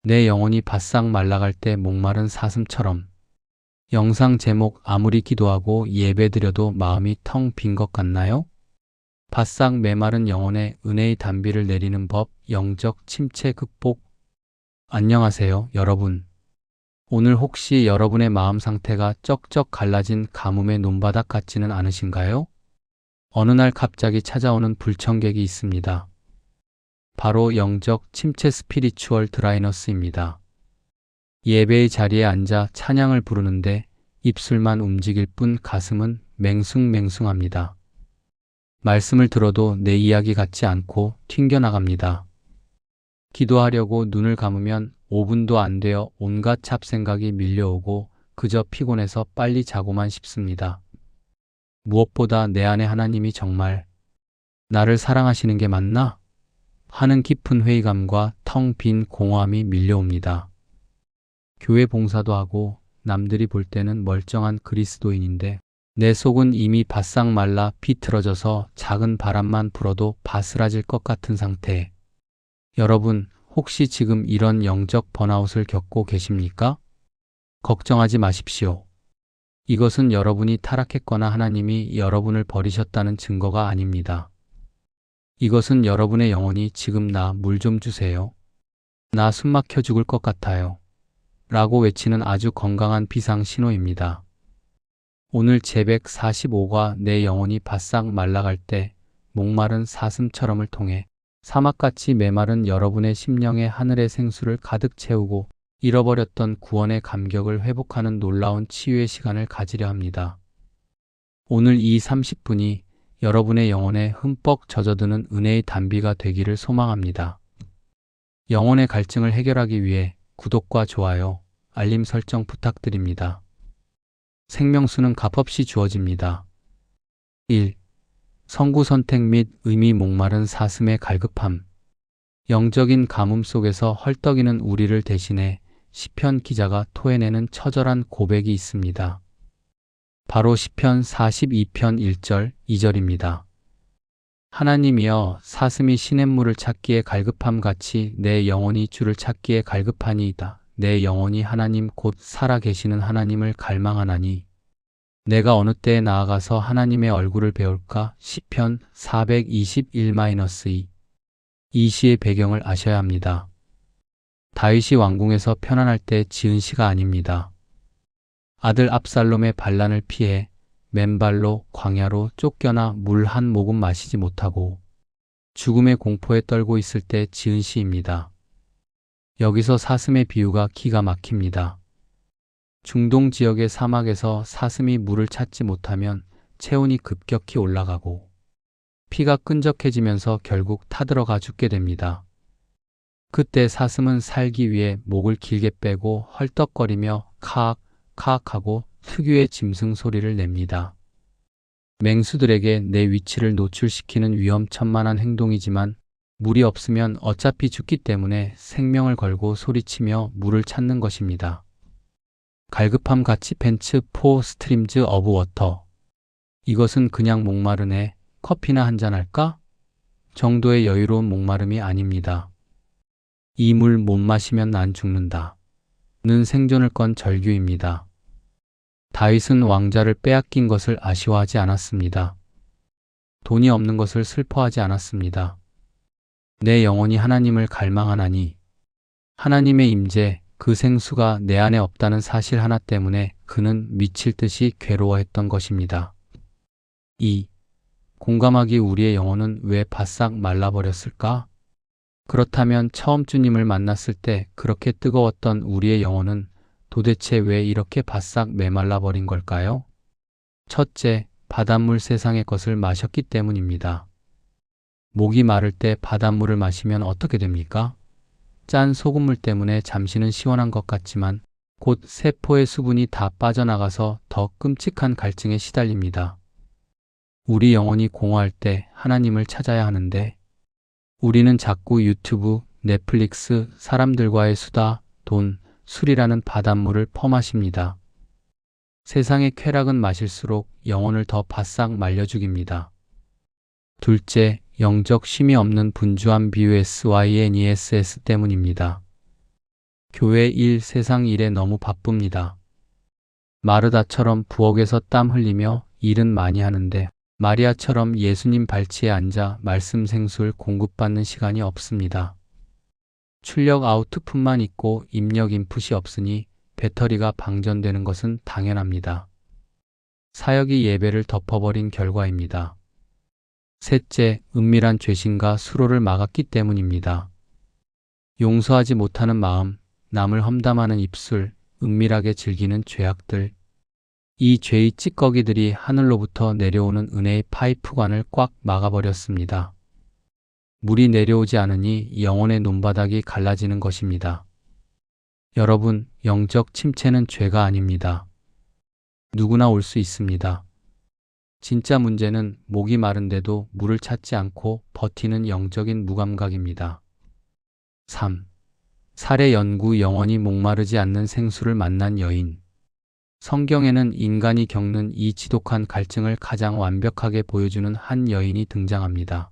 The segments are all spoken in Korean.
내 영혼이 바싹 말라갈 때 목마른 사슴처럼. 영상 제목 아무리 기도하고 예배드려도 마음이 텅 빈 것 같나요? 바싹 메마른 영혼에 은혜의 단비를 내리는 법, 영적 침체 극복. 안녕하세요, 여러분. 오늘 혹시 여러분의 마음 상태가 쩍쩍 갈라진 가뭄의 논바닥 같지는 않으신가요? 어느 날 갑자기 찾아오는 불청객이 있습니다. 바로 영적 침체 스피리추얼 드라이너스입니다. 예배의 자리에 앉아 찬양을 부르는데 입술만 움직일 뿐 가슴은 맹숭맹숭합니다. 말씀을 들어도 내 이야기 같지 않고 튕겨나갑니다. 기도하려고 눈을 감으면 5분도 안 되어 온갖 잡생각이 밀려오고 그저 피곤해서 빨리 자고만 싶습니다. 무엇보다 내 안에 하나님이 정말 나를 사랑하시는 게 맞나? 하는 깊은 회의감과 텅 빈 공허함이 밀려옵니다. 교회 봉사도 하고 남들이 볼 때는 멀쩡한 그리스도인인데 내 속은 이미 바싹 말라 비틀어져서 작은 바람만 불어도 바스라질 것 같은 상태. 여러분, 혹시 지금 이런 영적 번아웃을 겪고 계십니까? 걱정하지 마십시오. 이것은 여러분이 타락했거나 하나님이 여러분을 버리셨다는 증거가 아닙니다. 이것은 여러분의 영혼이 지금 나 물 좀 주세요. 나 숨 막혀 죽을 것 같아요. 라고 외치는 아주 건강한 비상 신호입니다. 오늘 제145과 내 영혼이 바싹 말라갈 때 목마른 사슴처럼을 통해 사막같이 메마른 여러분의 심령에 하늘의 생수를 가득 채우고 잃어버렸던 구원의 감격을 회복하는 놀라운 치유의 시간을 가지려 합니다. 오늘 이 30분이 여러분의 영혼에 흠뻑 젖어드는 은혜의 단비가 되기를 소망합니다. 영혼의 갈증을 해결하기 위해 구독과 좋아요, 알림 설정 부탁드립니다. 생명수는 값없이 주어집니다. 1. 성구 선택 및 의미 목마른 사슴의 갈급함. 영적인 가뭄 속에서 헐떡이는 우리를 대신해 시편 기자가 토해내는 처절한 고백이 있습니다. 바로 시편 42편 1절, 2절입니다. 하나님이여, 사슴이 시냇물을 찾기에 갈급함같이 내 영혼이 주를 찾기에 갈급하니이다. 내 영혼이 하나님 곧 살아계시는 하나님을 갈망하나니 내가 어느 때에 나아가서 하나님의 얼굴을 배울까? 시편 421-2. 이 시의 배경을 아셔야 합니다. 다윗이 왕궁에서 편안할 때 지은 시가 아닙니다. 아들 압살롬의 반란을 피해 맨발로 광야로 쫓겨나 물 한 모금 마시지 못하고 죽음의 공포에 떨고 있을 때 지은 시입니다. 여기서 사슴의 비유가 기가 막힙니다. 중동 지역의 사막에서 사슴이 물을 찾지 못하면 체온이 급격히 올라가고 피가 끈적해지면서 결국 타들어가 죽게 됩니다. 그때 사슴은 살기 위해 목을 길게 빼고 헐떡거리며 카악 카악하고 특유의 짐승 소리를 냅니다. 맹수들에게 내 위치를 노출시키는 위험천만한 행동이지만 물이 없으면 어차피 죽기 때문에 생명을 걸고 소리치며 물을 찾는 것입니다. 갈급함 같이 펜츠 포 스트림즈 어브 워터. 이것은 그냥 목마르네, 커피나 한잔 할까? 정도의 여유로운 목마름이 아닙니다. 이 물 못 마시면 난 죽는다. 는 생존을 건 절규입니다. 다윗은 왕자를 빼앗긴 것을 아쉬워하지 않았습니다. 돈이 없는 것을 슬퍼하지 않았습니다. 내 영혼이 하나님을 갈망하나니 하나님의 임재, 그 생수가 내 안에 없다는 사실 하나 때문에 그는 미칠 듯이 괴로워했던 것입니다. 2. 공감하기. 우리의 영혼은 왜 바싹 말라버렸을까? 그렇다면 처음 주님을 만났을 때 그렇게 뜨거웠던 우리의 영혼은 도대체 왜 이렇게 바싹 메말라 버린 걸까요? 첫째, 바닷물 세상의 것을 마셨기 때문입니다. 목이 마를 때 바닷물을 마시면 어떻게 됩니까? 짠 소금물 때문에 잠시는 시원한 것 같지만 곧 세포의 수분이 다 빠져나가서 더 끔찍한 갈증에 시달립니다. 우리 영혼이 공허할 때 하나님을 찾아야 하는데 우리는 자꾸 유튜브, 넷플릭스, 사람들과의 수다, 돈, 술이라는 바닷물을 퍼마십니다. 세상의 쾌락은 마실수록 영혼을 더 바싹 말려 죽입니다. 둘째, 영적 쉼이 없는 분주한 BUSYNESS 때문입니다. 교회 일, 세상 일에 너무 바쁩니다. 마르다처럼 부엌에서 땀 흘리며 일은 많이 하는데 마리아처럼 예수님 발치에 앉아 말씀 생수를 공급받는 시간이 없습니다. 출력 아웃풋만 있고 입력 인풋이 없으니 배터리가 방전되는 것은 당연합니다. 사역이 예배를 덮어버린 결과입니다. 셋째, 은밀한 죄심과 수로를 막았기 때문입니다. 용서하지 못하는 마음, 남을 험담하는 입술, 은밀하게 즐기는 죄악들. 이 죄의 찌꺼기들이 하늘로부터 내려오는 은혜의 파이프관을 꽉 막아버렸습니다. 물이 내려오지 않으니 영혼의 논바닥이 갈라지는 것입니다. 여러분, 영적 침체는 죄가 아닙니다. 누구나 올 수 있습니다. 진짜 문제는 목이 마른데도 물을 찾지 않고 버티는 영적인 무감각입니다. 3. 살해 연구 영원히 목마르지 않는 생수를 만난 여인. 성경에는 인간이 겪는 이 지독한 갈증을 가장 완벽하게 보여주는 한 여인이 등장합니다.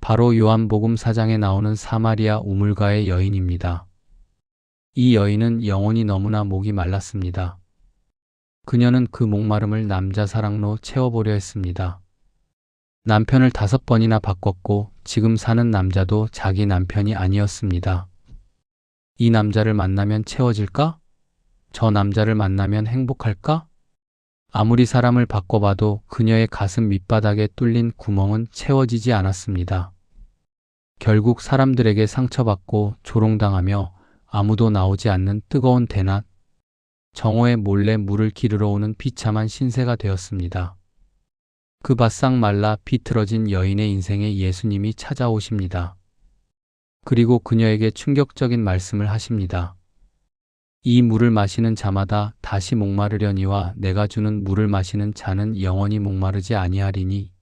바로 요한복음 4장에 나오는 사마리아 우물가의 여인입니다. 이 여인은 영혼이 너무나 목이 말랐습니다. 그녀는 그 목마름을 남자 사랑로 채워보려 했습니다. 남편을 5번이나 바꿨고 지금 사는 남자도 자기 남편이 아니었습니다. 이 남자를 만나면 채워질까? 저 남자를 만나면 행복할까? 아무리 사람을 바꿔봐도 그녀의 가슴 밑바닥에 뚫린 구멍은 채워지지 않았습니다. 결국 사람들에게 상처받고 조롱당하며 아무도 나오지 않는 뜨거운 대낮, 정오에 몰래 물을 기르러 오는 비참한 신세가 되었습니다. 그 바싹 말라 비틀어진 여인의 인생에 예수님이 찾아오십니다. 그리고 그녀에게 충격적인 말씀을 하십니다. 이 물을 마시는 자마다 다시 목마르려니와 내가 주는 물을 마시는 자는 영원히 목마르지 아니하리니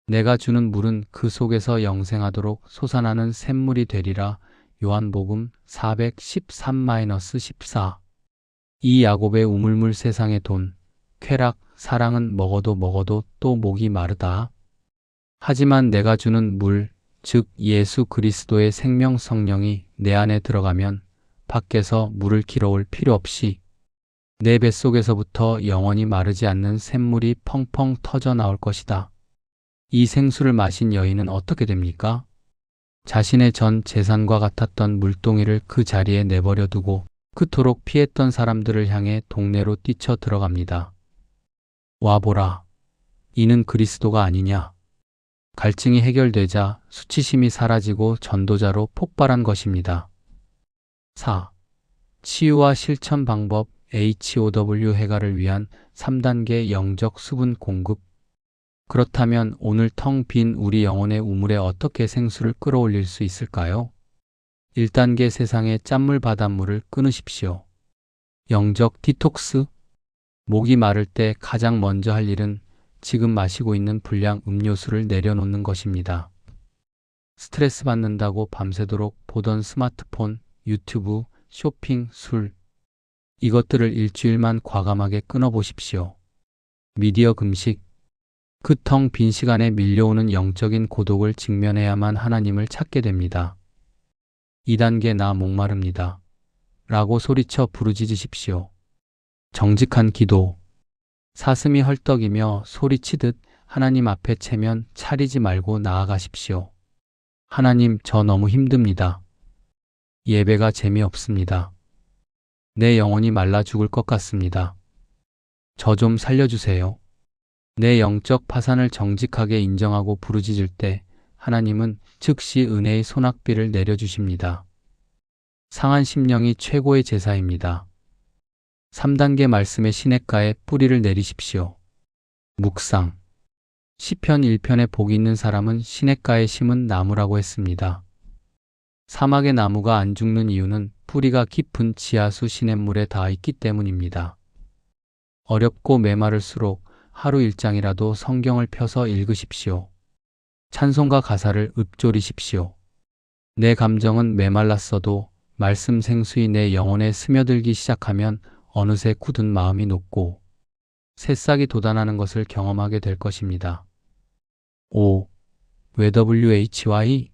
내가 주는 물은 그 속에서 영생하도록 솟아나는 샘물이 되리라. 요한복음 413-14. 이 야곱의 우물물 세상의 돈, 쾌락, 사랑은 먹어도 또 목이 마르다. 하지만 내가 주는 물, 즉 예수 그리스도의 생명 성령이 내 안에 들어가면 밖에서 물을 길어올 필요 없이 내 뱃속에서부터 영원히 마르지 않는 샘물이 펑펑 터져 나올 것이다. 이 생수를 마신 여인은 어떻게 됩니까? 자신의 전 재산과 같았던 물동이를 그 자리에 내버려 두고 그토록 피했던 사람들을 향해 동네로 뛰쳐 들어갑니다. 와보라. 이는 그리스도가 아니냐. 갈증이 해결되자 수치심이 사라지고 전도자로 폭발한 것입니다. 4. 치유와 실천 방법 HOW 해가를 위한 3단계 영적 수분 공급. 그렇다면 오늘 텅 빈 우리 영혼의 우물에 어떻게 생수를 끌어올릴 수 있을까요? 1단계 세상의 짠물 바닷물을 끊으십시오. 영적 디톡스. 목이 마를 때 가장 먼저 할 일은 지금 마시고 있는 불량 음료수를 내려놓는 것입니다. 스트레스 받는다고 밤새도록 보던 스마트폰, 유튜브, 쇼핑, 술. 이것들을 일주일만 과감하게 끊어보십시오. 미디어 금식. 그 텅 빈 시간에 밀려오는 영적인 고독을 직면해야만 하나님을 찾게 됩니다. 2단계 나 목마릅니다. 라고 소리쳐 부르짖으십시오. 정직한 기도. 사슴이 헐떡이며 소리치듯 하나님 앞에 체면 차리지 말고 나아가십시오. 하나님, 저 너무 힘듭니다. 예배가 재미없습니다. 내 영혼이 말라 죽을 것 같습니다. 저 좀 살려주세요. 내 영적 파산을 정직하게 인정하고 부르짖을 때 하나님은 즉시 은혜의 소낙비를 내려주십니다. 상한 심령이 최고의 제사입니다. 3단계 말씀의 시냇가에 뿌리를 내리십시오. 묵상. 시편 1편에 복이 있는 사람은 시냇가에 심은 나무라고 했습니다. 사막의 나무가 안 죽는 이유는 뿌리가 깊은 지하수 시냇물에 닿아 있기 때문입니다. 어렵고 메마를수록 하루 1장이라도 성경을 펴서 읽으십시오. 찬송가 가사를 읊조리십시오. 내 감정은 메말랐어도 말씀 생수이 내 영혼에 스며들기 시작하면 어느새 굳은 마음이 녹고 새싹이 돋아나는 것을 경험하게 될 것입니다. 5. 왜 WHY?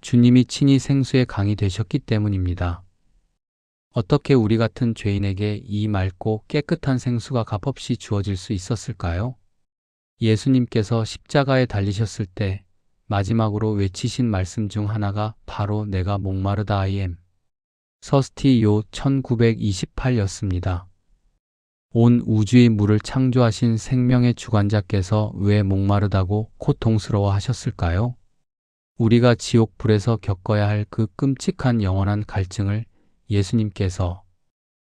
주님이 친히 생수의 강이 되셨기 때문입니다. 어떻게 우리 같은 죄인에게 이 맑고 깨끗한 생수가 값없이 주어질 수 있었을까요? 예수님께서 십자가에 달리셨을 때 마지막으로 외치신 말씀 중 하나가 바로 내가 목마르다 I am 서스티 요 1928였습니다. 온 우주의 물을 창조하신 생명의 주관자께서 왜 목마르다고 고통스러워 하셨을까요? 우리가 지옥 불에서 겪어야 할 그 끔찍한 영원한 갈증을 예수님께서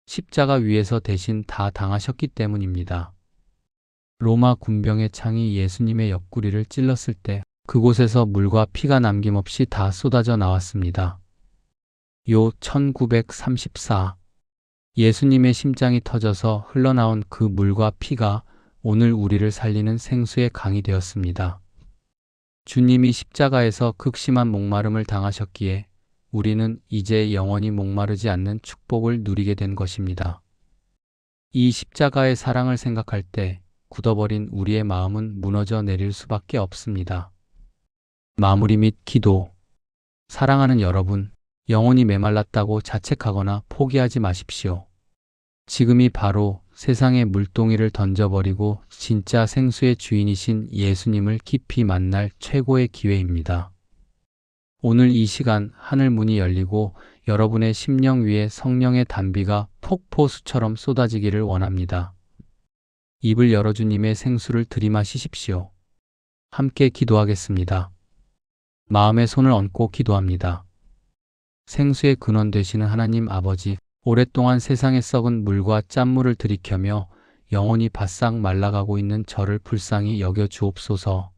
십자가 위에서 대신 다 당하셨기 때문입니다. 로마 군병의 창이 예수님의 옆구리를 찔렀을 때 그곳에서 물과 피가 남김없이 다 쏟아져 나왔습니다. 요 1934 예수님의 심장이 터져서 흘러나온 그 물과 피가 오늘 우리를 살리는 생수의 강이 되었습니다. 주님이 십자가에서 극심한 목마름을 당하셨기에 우리는 이제 영원히 목마르지 않는 축복을 누리게 된 것입니다. 이 십자가의 사랑을 생각할 때 굳어버린 우리의 마음은 무너져 내릴 수밖에 없습니다. 마무리 및 기도. 사랑하는 여러분, 영혼이 메말랐다고 자책하거나 포기하지 마십시오. 지금이 바로 세상의 물동이를 던져버리고 진짜 생수의 주인이신 예수님을 깊이 만날 최고의 기회입니다. 오늘 이 시간 하늘 문이 열리고 여러분의 심령 위에 성령의 단비가 폭포수처럼 쏟아지기를 원합니다. 입을 열어 주님의 생수를 들이마시십시오. 함께 기도하겠습니다. 마음의 손을 얹고 기도합니다. 생수의 근원 되시는 하나님 아버지, 오랫동안 세상에 썩은 물과 짠물을 들이켜며 영혼이 바싹 말라가고 있는 저를 불쌍히 여겨 주옵소서.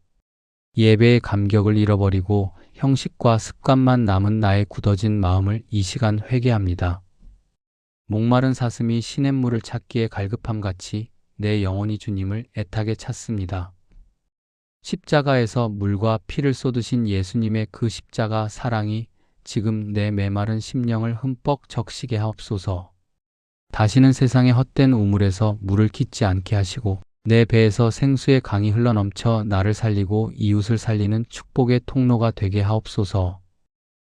예배의 감격을 잃어버리고 형식과 습관만 남은 나의 굳어진 마음을 이 시간 회개합니다. 목마른 사슴이 시냇물을 찾기에 갈급함같이 내 영혼이 주님을 애타게 찾습니다. 십자가에서 물과 피를 쏟으신 예수님의 그 십자가 사랑이 지금 내 메마른 심령을 흠뻑 적시게 하옵소서. 다시는 세상의 헛된 우물에서 물을 깃지 않게 하시고 내 배에서 생수의 강이 흘러넘쳐 나를 살리고 이웃을 살리는 축복의 통로가 되게 하옵소서.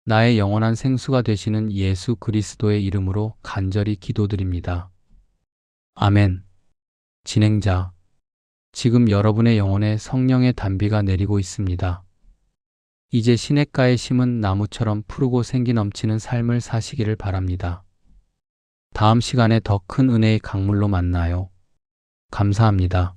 나의 영원한 생수가 되시는 예수 그리스도의 이름으로 간절히 기도드립니다. 아멘. 진행자. 지금 여러분의 영혼에 성령의 단비가 내리고 있습니다. 이제 시냇가에 심은 나무처럼 푸르고 생기 넘치는 삶을 사시기를 바랍니다. 다음 시간에 더 큰 은혜의 강물로 만나요. 감사합니다.